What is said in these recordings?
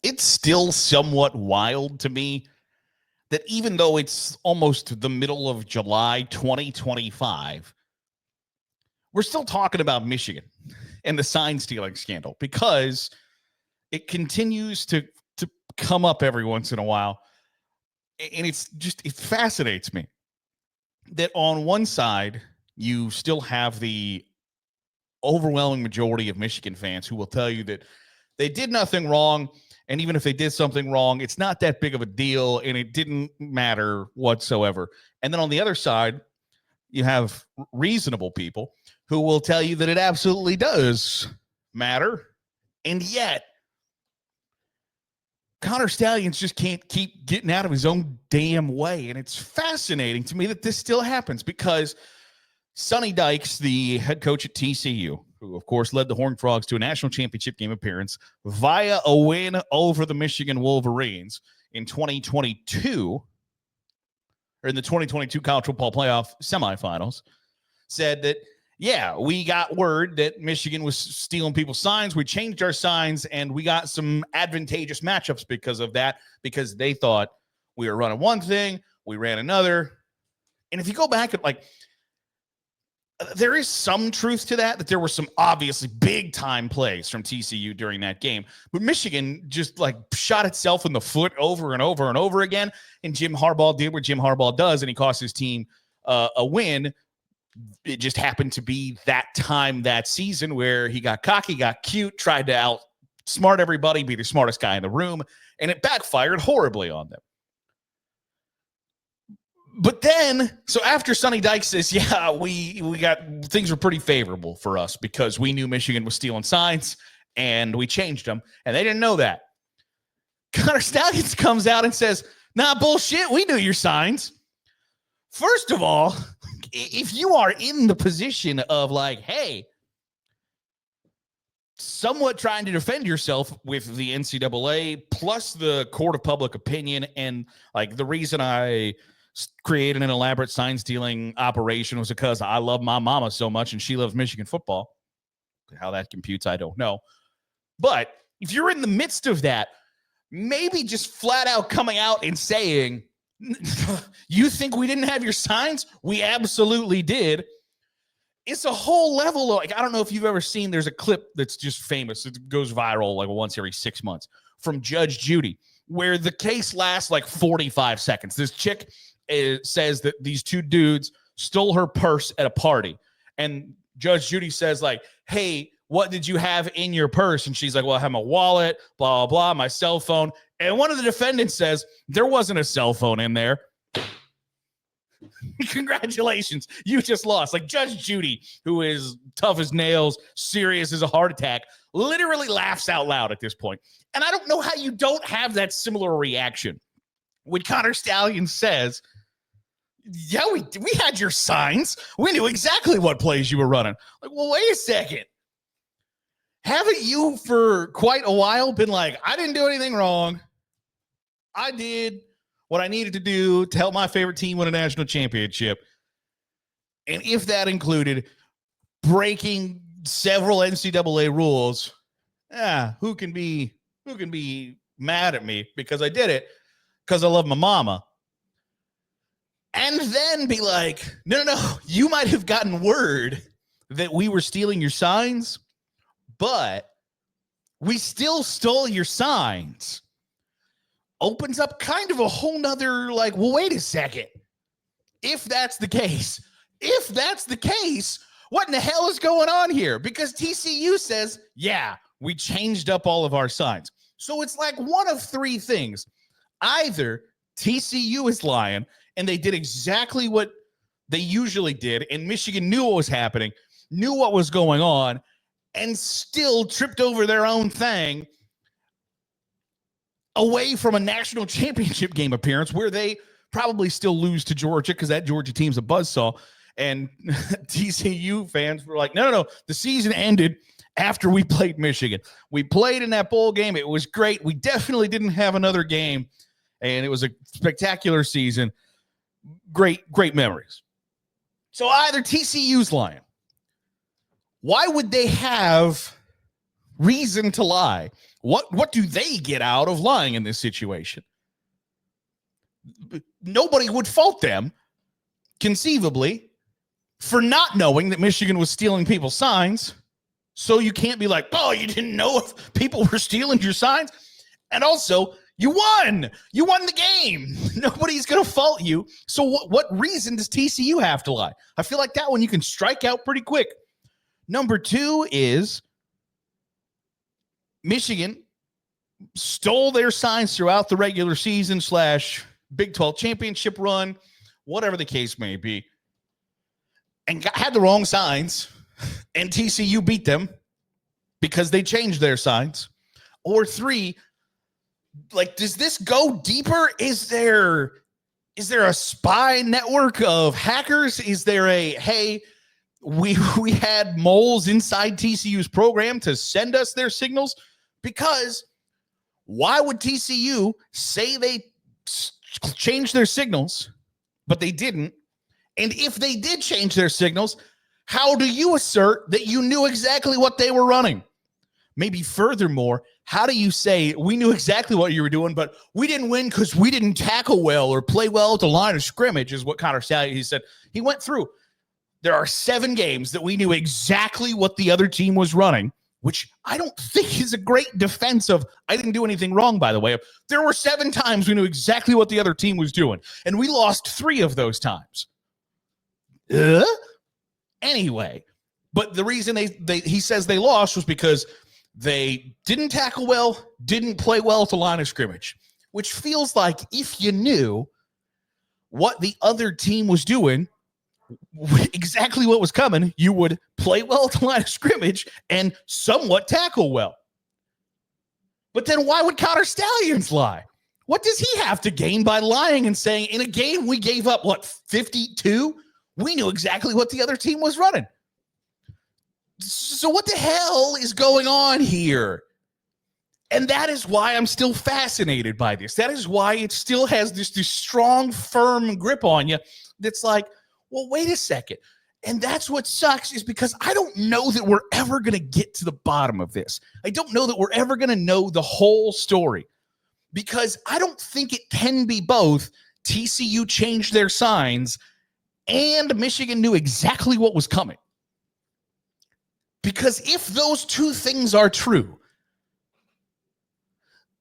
it's still somewhat wild to me that even though it's almost the middle of July 2025, we're still talking about Michigan and the sign stealing scandal because it continues to come up every once in a while. And it fascinates me that on one side, you still have the overwhelming majority of Michigan fans who will tell you that they did nothing wrong. And even if they did something wrong, it's not that big of a deal and it didn't matter whatsoever. And then on the other side, you have reasonable people who will tell you that it absolutely does matter. And yet, Connor Stalions just can't keep getting out of his own damn way. And it's fascinating to me that this still happens because Sonny Dykes, the head coach at TCU, who, of course, led the Horned Frogs to a national championship game appearance via a win over the Michigan Wolverines in 2022, or in the 2022 College Football Playoff semifinals, said that, yeah, we got word that Michigan was stealing people's signs. We changed our signs, and we got some advantageous matchups because of that, because they thought we were running one thing, we ran another. And if you go back at, there is some truth to that there were some obviously big-time plays from TCU during that game. But Michigan just, shot itself in the foot over and over and over again, and Jim Harbaugh did what Jim Harbaugh does, and he cost his team a win. It just happened to be that time that season where he got cocky, got cute, tried to outsmart everybody, be the smartest guy in the room, and it backfired horribly on them. But then, so after Sonny Dykes says, yeah, we got, things were pretty favorable for us because we knew Michigan was stealing signs and we changed them, and they didn't know that. Connor Stalions comes out and says, nah, bullshit, we knew your signs. First of all, if you are in the position of hey, somewhat trying to defend yourself with the NCAA plus the court of public opinion, and the reason I created an elaborate sign stealing operation was because I love my mama so much and she loves Michigan football. How that computes, I don't know. But if you're in the midst of that, maybe just flat out coming out and saying, you think we didn't have your signs? We absolutely did. It's a whole level of, I don't know if you've ever seen, there's a clip that's just famous. It goes viral once every 6 months from Judge Judy, where the case lasts 45 seconds. This chick says that these two dudes stole her purse at a party. And Judge Judy says, hey, what did you have in your purse? And she's like, well, I have my wallet, blah, blah, blah, my cell phone. And one of the defendants says, there wasn't a cell phone in there. Congratulations, you just lost. Judge Judy, who is tough as nails, serious as a heart attack, literally laughs out loud at this point. And I don't know how you don't have that similar reaction when Connor Stalions says, yeah, we had your signs. We knew exactly what plays you were running. Well, wait a second. Haven't you for quite a while been I didn't do anything wrong. I did what I needed to do to help my favorite team win a national championship. And if that included breaking several NCAA rules, who can be mad at me because I did it because I love my mama? And then be no, you might have gotten word that we were stealing your signs, but we still stole your signs. Opens up kind of a whole nother, well, wait a second. If that's the case, what in the hell is going on here? Because TCU says, yeah, we changed up all of our signs. So it's one of three things. Either TCU is lying and they did exactly what they usually did, and Michigan knew what was happening, knew what was going on, and still tripped over their own thing away from a national championship game appearance where they probably still lose to Georgia because that Georgia team's a buzzsaw. And TCU fans were no, the season ended after we played Michigan. We played in that bowl game. It was great. We definitely didn't have another game, and it was a spectacular season. Great memories. So either TCU's lying. Why would they have reason to lie What do they get out of lying in this situation? Nobody would fault them, conceivably, for not knowing that Michigan was stealing people's signs. So you can't be like, oh, you didn't know if people were stealing your signs? And also, you won. You won the game. Nobody's going to fault you. So what reason does TCU have to lie? I feel like that one you can strike out pretty quick. Number 2 is Michigan stole their signs throughout the regular season / Big 12 championship run, whatever the case may be, and had the wrong signs, and TCU beat them because they changed their signs. Or 3, like, does this go deeper? Is there a spy network of hackers? Is there hey, we had moles inside TCU's program to send us their signals? Because why would TCU say they changed their signals, but they didn't? And if they did change their signals, how do you assert that you knew exactly what they were running? Maybe furthermore, how do you say we knew exactly what you were doing, but we didn't win because we didn't tackle well or play well at the line of scrimmage, is what Connor Stalions, he said. He went through. There are 7 games that we knew exactly what the other team was running, which I don't think is a great defense of, I didn't do anything wrong, by the way. There were 7 times we knew exactly what the other team was doing, and we lost 3 of those times. Anyway, but the reason he says they lost was because they didn't tackle well, didn't play well at the line of scrimmage, which feels like if you knew what the other team was doing, exactly what was coming, you would play well at the line of scrimmage and somewhat tackle well. But then why would Connor Stalions lie? What does he have to gain by lying and saying, in a game we gave up, 52? We knew exactly what the other team was running. So what the hell is going on here? And that is why I'm still fascinated by this. That is why it still has this strong, firm grip on you that's like, well, wait a second. And that's what sucks, is because I don't know that we're ever going to get to the bottom of this. I don't know that we're ever going to know the whole story, because I don't think it can be both TCU changed their signs and Michigan knew exactly what was coming. Because if those 2 things are true,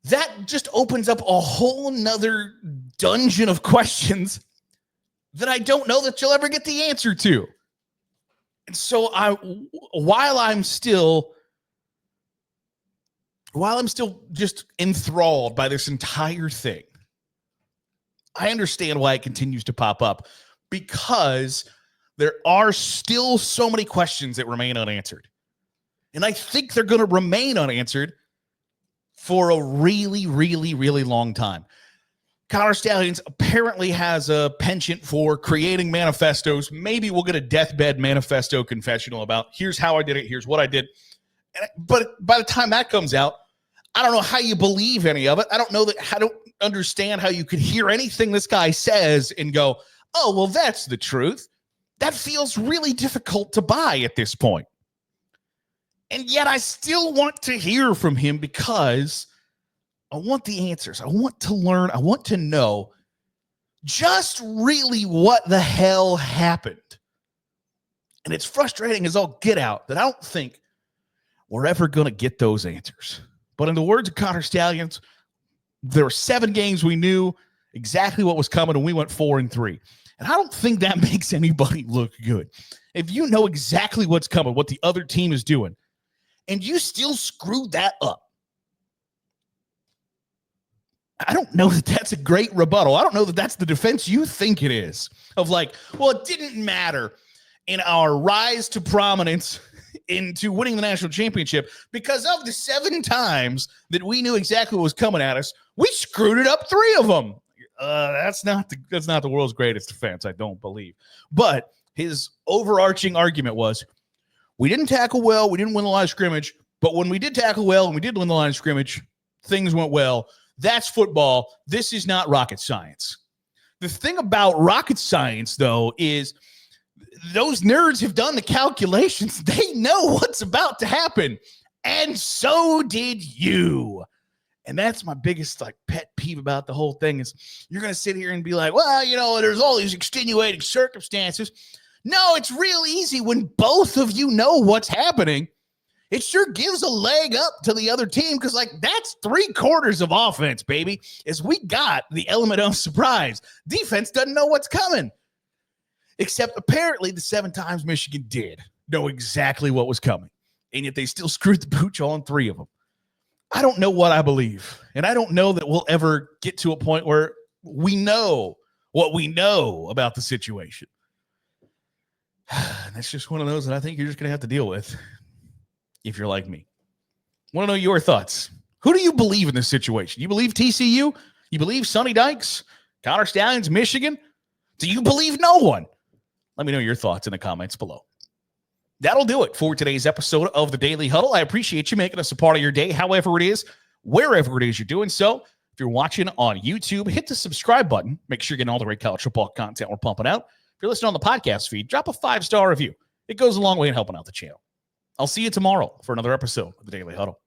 that just opens up a whole nother dungeon of questions that I don't know that you'll ever get the answer to. And so while I'm still just enthralled by this entire thing, I understand why it continues to pop up, because there are still so many questions that remain unanswered. And I think they're going to remain unanswered for a really, really, really long time. Connor Stalions apparently has a penchant for creating manifestos. Maybe we'll get a deathbed manifesto confessional about, here's how I did it, here's what I did. But by the time that comes out, I don't know how you believe any of it. I don't understand how you could hear anything this guy says and go, oh, well, that's the truth. That feels really difficult to buy at this point. And yet I still want to hear from him, because I want the answers. I want to learn. I want to know just really what the hell happened. And it's frustrating as all get out that I don't think we're ever going to get those answers. But in the words of Connor Stalions, there were 7 games we knew exactly what was coming, and we went 4-3. And I don't think that makes anybody look good. If you know exactly what's coming, what the other team is doing, and you still screwed that up, I don't know that that's a great rebuttal. I don't know that that's the defense you think it is, of like, well, it didn't matter in our rise to prominence into winning the national championship because of the 7 times that we knew exactly what was coming at us. We screwed it up 3 of them. That's not the world's greatest defense, I don't believe. But his overarching argument was, we didn't tackle well, we didn't win the line of scrimmage, but when we did tackle well and we did win the line of scrimmage, things went well. That's football. This is not rocket science. The thing about rocket science, though, is those nerds have done the calculations. They know what's about to happen. And so did you. And that's my biggest pet peeve about the whole thing is you're going to sit here and be like, well, there's all these extenuating circumstances. No, it's real easy when both of you know what's happening. It sure gives a leg up to the other team because, that's 3/4 of offense, baby, is we got the element of surprise. Defense doesn't know what's coming. Except apparently the 7 times Michigan did know exactly what was coming. And yet they still screwed the pooch on 3 of them. I don't know what I believe. And I don't know that we'll ever get to a point where we know what we know about the situation. That's just one of those that I think you're just going to have to deal with if you're like me. Want to know your thoughts. Who do you believe in this situation? You believe TCU? You believe Sonny Dykes? Connor Stalions, Michigan? Do you believe no one? Let me know your thoughts in the comments below. That'll do it for today's episode of the Daily Huddle. I appreciate you making us a part of your day, however it is, wherever it is you're doing so. If you're watching on YouTube, hit the subscribe button. Make sure you're getting all the great college football content we're pumping out. If you're listening on the podcast feed, drop a 5-star review. It goes a long way in helping out the channel. I'll see you tomorrow for another episode of the Daily Huddle.